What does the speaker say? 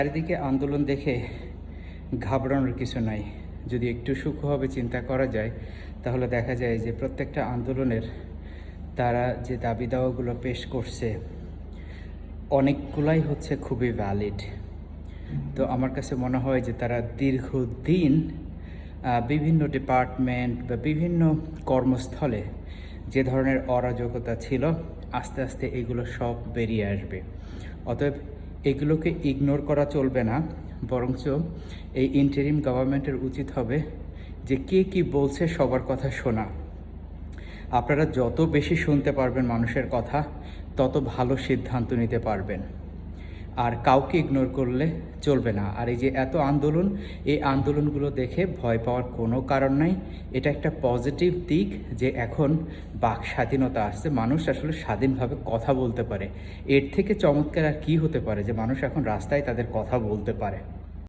চারিদিকে আন্দোলন দেখে ঘাবড়ানোর কিছু নাই। যদি একটু সূক্ষ্মভাবে চিন্তা করা যায় তাহলে দেখা যায় যে প্রত্যেকটা আন্দোলনের তারা যে দাবি দাওয়াগুলো পেশ করছে অনেকগুলাই হচ্ছে খুবই ভ্যালিড। তো আমার কাছে মনে হয় যে তারা দীর্ঘদিন বিভিন্ন ডিপার্টমেন্ট বা বিভিন্ন কর্মস্থলে যে ধরনের অরাজকতা ছিল আস্তে আস্তে এগুলো সব বেরিয়ে আসবে। অতএব এগুলোকে ইগনোর করা চলবে না, বরঞ্চ এই ইন্টারিম গভর্নমেন্টের উচিত হবে যে কে কী বলছে সবার কথা শোনা। আপনারা যত বেশি শুনতে পারবেন মানুষের কথা তত ভালো সিদ্ধান্ত নিতে পারবেন। আর কাউকে ইগনোর করলে চলবে না। আর এই যে এত আন্দোলন, এই আন্দোলনগুলো দেখে ভয় পাওয়ার কোনো কারণ নাই। এটা একটা পজিটিভ দিক যে এখন বাক স্বাধীনতা আসছে, মানুষ আসলে স্বাধীনভাবে কথা বলতে পারে। এর থেকে চমৎকার আর কী হতে পারে যে মানুষ এখন রাস্তায় তাদের কথা বলতে পারে।